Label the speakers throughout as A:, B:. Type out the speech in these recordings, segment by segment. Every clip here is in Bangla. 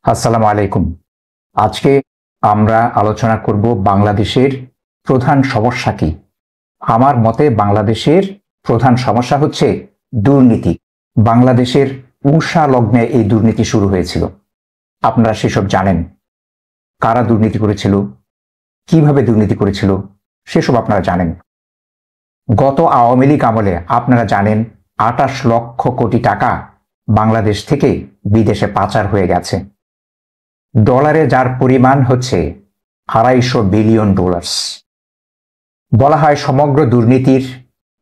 A: আসসালামু আলাইকুম। আজকে আমরা আলোচনা করব বাংলাদেশের প্রধান সমস্যা কি। আমার মতে বাংলাদেশের প্রধান সমস্যা হচ্ছে দুর্নীতি। বাংলাদেশের ঊষা লগ্নে এই দুর্নীতি শুরু হয়েছিল। আপনারা সেসব জানেন। কারা দুর্নীতি করেছিল, কিভাবে দুর্নীতি করেছিল সেসব আপনারা জানেন। গত আওয়ামী লীগ আমলে আপনারা জানেন ২৮ লক্ষ কোটি টাকা বাংলাদেশ থেকে বিদেশে পাচার হয়ে গেছে। ডলারে যার পরিমাণ হচ্ছে $২৫০ বিলিয়ন। বলা হয় সমগ্র দুর্নীতির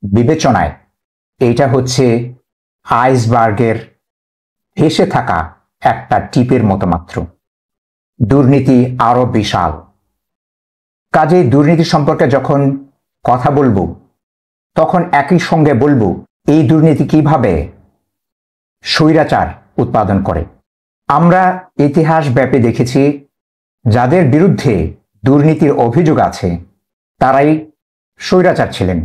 A: বিবেচনায় এইটা হচ্ছে আইসবার্গের ভেসে থাকা একটা টিপের মতো মাত্র। দুর্নীতি আরো বিশাল। কাজেই দুর্নীতি সম্পর্কে যখন কথা বলবো তখন একই সঙ্গে বলবো এই দুর্নীতি কিভাবে স্বৈরাচার উৎপাদন করে। আমরা ইতিহাস ব্যাপী দেখেছি যাদের বিরুদ্ধে দুর্নীতির অভিযোগ আছে তারাই স্বৈরাচার ছিলেন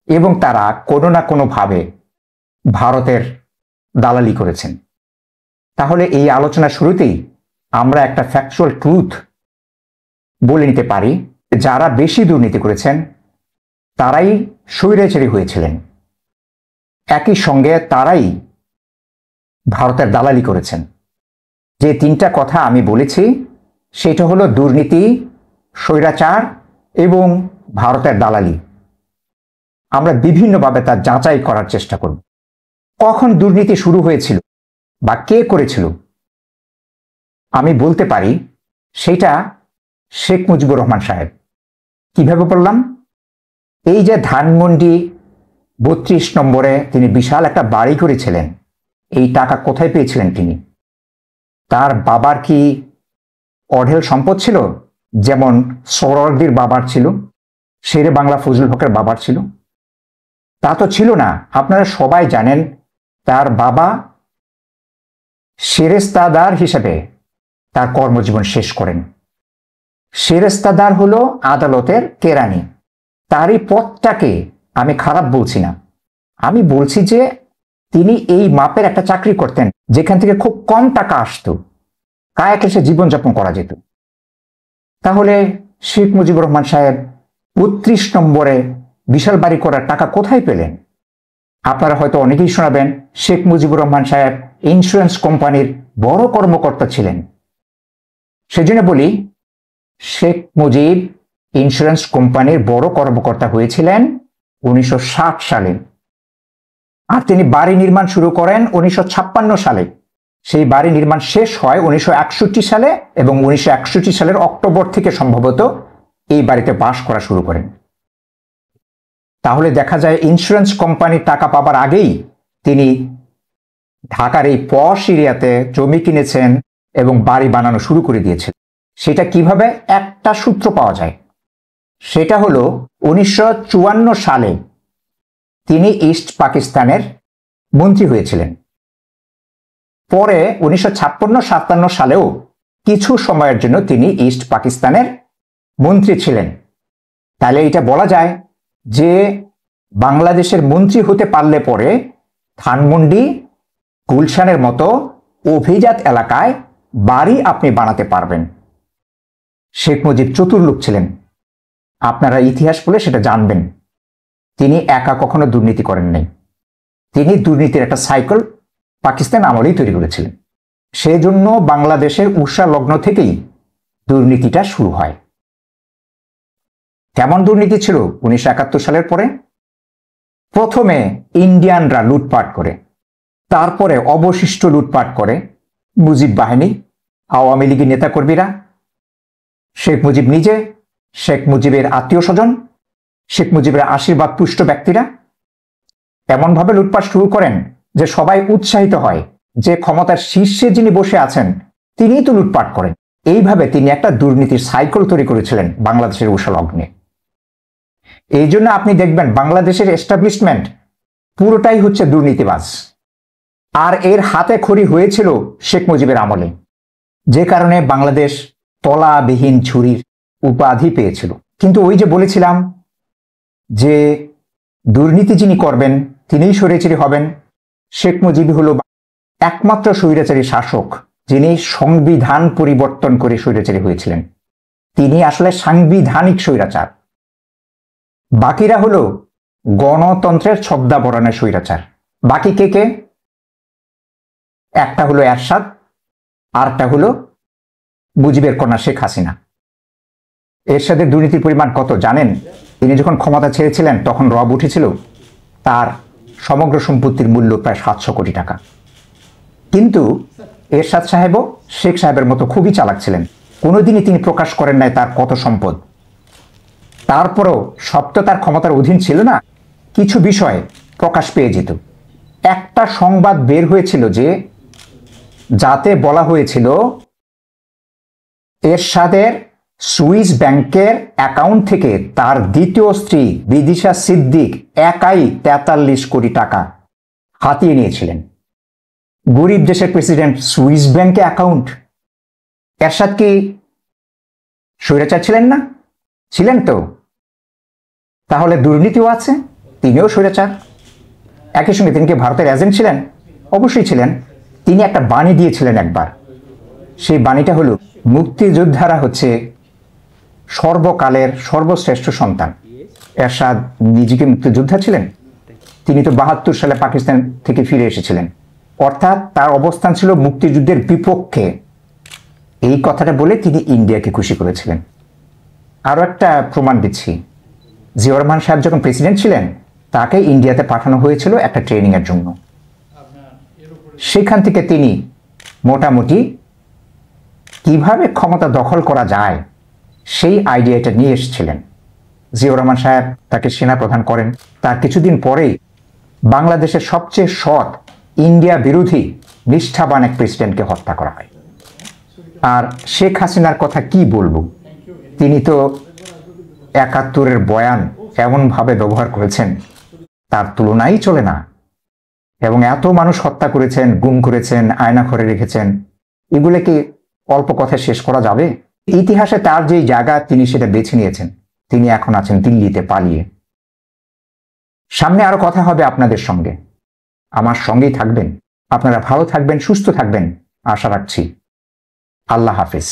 A: এবং তারা কোনো না কোনোভাবে ভারতের দালালি করেছেন। তাহলে এই আলোচনা শুরুতেই আমরা একটা ফ্যাকচুয়াল ট্রুথ বলে নিতে পারি, যারা বেশি দুর্নীতি করেছেন তারাই স্বৈরাচারী হয়েছিলেন, একই সঙ্গে তারাই ভারতের দালালি করেছেন। যে তিনটা কথা আমি বলেছি সেটা হলো দুর্নীতি, স্বৈরাচার এবং ভারতের দালালি। আমরা বিভিন্নভাবে তা যাচাই করার চেষ্টা করব। কখন দুর্নীতি শুরু হয়েছিল বা কে করেছিল আমি বলতে পারি সেটা শেখ মুজিবুর রহমান সাহেব। কিভাবে বললাম? এই যে ধানমন্ডি ৩২ নম্বরে তিনি বিশাল একটা বাড়ি করেছিলেন, এই টাকা কোথায় পেয়েছিলেন তিনি? তার বাবার কি অঢেল সম্পদ ছিল, যেমন সোহরাওয়ার্দীর বাবার ছিল, শেরে বাংলা ফজলুল হকের বাবার ছিল? তা তো ছিল না। আপনারা সবাই জানেন তার বাবা সেরেস্তাদার হিসেবে তার কর্মজীবন শেষ করেন। সেরেস্তাদার হলো আদালতের কেরানি। তারই পদটাকে আমি খারাপ বলছি না, আমি বলছি যে তিনি এই মাপের একটা চাকরি করতেন যেখান থেকে খুব কম টাকা আসতো, কায়া ক্লেশে জীবনযাপন করা যেত। তাহলে শেখ মুজিবুর রহমান সাহেব ৩২ নম্বরে বিশাল বাড়ি করার টাকা কোথায় পেলেন? আপনারা হয়তো অনেকেই শোনাবেন শেখ মুজিবুর রহমান সাহেব ইন্স্যুরেন্স কোম্পানির বড় কর্মকর্তা ছিলেন। সেজন্য বলি শেখ মুজিব ইন্স্যুরেন্স কোম্পানির বড় কর্মকর্তা হয়েছিলেন ১৯৬০ সালে, আর তিনি বাড়ি নির্মাণ শুরু করেন ১৯৫৬ সালে। সেই বাড়ি নির্মাণ শেষ হয় ১৯৬১ সালে এবং ১৯৬১ সালের অক্টোবর থেকে সম্ভবত এই বাড়িতে বাস করা শুরু করেন। তাহলে দেখা যায় ইন্স্যুরেন্স কোম্পানির টাকা পাবার আগেই তিনি ঢাকার এই পশ এরিয়াতে জমি কিনেছেন এবং বাড়ি বানানো শুরু করে দিয়েছেন। সেটা কিভাবে? একটা সূত্র পাওয়া যায়, সেটা হলো ১৯৫৪ সালে তিনি ইস্ট পাকিস্তানের মন্ত্রী হয়েছিলেন। পরে ১৯৫৬-৫৭ সালেও কিছু সময়ের জন্য তিনি ইস্ট পাকিস্তানের মন্ত্রী ছিলেন। তাহলে এটা বলা যায় যে বাংলাদেশের মন্ত্রী হতে পারলে পরে ধানমন্ডি, গুলশানের মতো অভিজাত এলাকায় বাড়ি আপনি বানাতে পারবেন। শেখ মুজিব চতুর লোক ছিলেন, আপনারা ইতিহাস পড়লে সেটা জানবেন। তিনি একা কখনো দুর্নীতি করেন নাই। তিনি দুর্নীতির একটা সাইকেল পাকিস্তান আমলেই তৈরি করেছিলেন। সেজন্য বাংলাদেশের ঊষা লগ্ন থেকেই দুর্নীতিটা শুরু হয়। কেমন দুর্নীতি ছিল ১৯৭১ সালের পরে? প্রথমে ইন্ডিয়ানরা লুটপাট করে, তারপরে অবশিষ্ট লুটপাট করে মুজিব বাহিনী, আওয়ামী লীগের নেতাকর্মীরা, শেখ মুজিব নিজে, শেখ মুজিবের আত্মীয় স্বজন, শেখ মুজিবের আশীর্বাদ পুষ্ট ব্যক্তিরা এমনভাবে লুটপাট শুরু করেন যে সবাই উৎসাহিত হয় যে ক্ষমতার শীর্ষে যিনি বসে আছেন তিনিই তো লুটপাট করেন। এইভাবে তিনি একটা দুর্নীতির সাইকেল তৈরি করেছিলেন বাংলাদেশের ঊষা লগ্নে। এই জন্য আপনি দেখবেন বাংলাদেশের এস্টাবলিশমেন্ট পুরোটাই হচ্ছে দুর্নীতিবাজ, আর এর হাতে খড়ি হয়েছিল শেখ মুজিবের আমলে, যে কারণে বাংলাদেশ তলাবিহীন ছুরির উপাধি পেয়েছিল। কিন্তু ওই যে বলেছিলাম যে দুর্নীতি যিনি করবেন তিনিই স্বৈরাচারী হবেন। শেখ মুজিব হলো একমাত্র স্বৈরাচারী শাসক যিনি সংবিধান পরিবর্তন করে স্বৈরাচারী হয়েছিলেন, তিনি আসলে সাংবিধানিক স্বৈরাচার। বাকিরা হলো গণতন্ত্রের ছদ্মাবরণের স্বৈরাচার। বাকি কে কে? একটা হলো এরশাদ, আরটা হলো মুজিবের কন্যা শেখ হাসিনা। এরশাদের দুর্নীতির পরিমাণ কত জানেন? তিনি যখন ক্ষমতা ছেড়েছিলেন তখন রব উঠেছিল, তার সমগ্র সম্পত্তির মূল্য প্রায় 700 কোটি টাকা। কিন্তু এরশাদ সাহেবও শেখ সাহেবের মতো খুবই চালাক ছিলেন, কোনোদিনই তিনি প্রকাশ করেন নাই তার কত সম্পদ। তারপরও সব তো তার ক্ষমতার অধীন ছিল না, কিছু বিষয় প্রকাশ পেয়ে যেত। একটা সংবাদ বের হয়েছিল যে যাতে বলা হয়েছিল এরশাদের সুইস ব্যাংকের অ্যাকাউন্ট থেকে তার দ্বিতীয় স্ত্রী বিদিশা সিদ্দিক একাই 43 কোটি টাকা হাতিয়ে নিয়েছিলেন। গরিব দেশের প্রেসিডেন্ট, সুইস ব্যাংকে অ্যাকাউন্ট। এরশাদ কি স্বৈরাচার ছিলেন না? ছিলেন তো। তাহলে দুর্নীতিও আছে, তিনিও স্বৈরাচার। একই সঙ্গে তিনি কি ভারতের এজেন্ট ছিলেন? অবশ্যই ছিলেন। তিনি একটা বাণী দিয়েছিলেন একবার, সেই বাণীটা হলো মুক্তিযোদ্ধারা হচ্ছে সর্বকালের সর্বশ্রেষ্ঠ সন্তান। এরশাদ নিজেকে মুক্তিযোদ্ধা ছিলেন, তিনি তো 72 সালে পাকিস্তান থেকে ফিরে এসেছিলেন, অর্থাৎ তার অবস্থান ছিল মুক্তিযুদ্ধের বিপক্ষে। এই কথাটা বলে তিনি ইন্ডিয়াকে খুশি করেছিলেন। আরও একটা প্রমাণ দিচ্ছি, জিয়াউর রহমান সাহেব যখন প্রেসিডেন্ট ছিলেন তাকে ইন্ডিয়াতে পাঠানো হয়েছিল একটা ট্রেনিংয়ের জন্য। সেখান থেকে তিনি মোটামুটি কিভাবে ক্ষমতা দখল করা যায় সেই আইডিয়াটা নিয়ে এসেছিলেন। জিয়াউর রহমান সাহেব তাকে সেনাপ্রধান করেন। তার কিছুদিন পরেই বাংলাদেশের সবচেয়ে সৎ, ইন্ডিয়া বিরোধী, নিষ্ঠাবান এক প্রেসিডেন্টকে হত্যা করা হয়। আর শেখ হাসিনার কথা কি বলবো, তিনি তো 71-এর বয়ান এমনভাবে ব্যবহার করেছেন তার তুলনাই চলে না। এবং এত মানুষ হত্যা করেছেন, গুম করেছেন, আয়না ঘরে রেখেছেন, এগুলোকে অল্প কথায় শেষ করা যাবে? ইতিহাসে তার যে জায়গা তিনি সেটা বেছে নিয়েছেন। তিনি এখন আছেন দিল্লিতে পালিয়ে। সামনে আরো কথা হবে আপনাদের সঙ্গে, আমার সঙ্গেই থাকবেন। আপনারা ভালো থাকবেন, সুস্থ থাকবেন আশা রাখছি। আল্লাহ হাফিজ।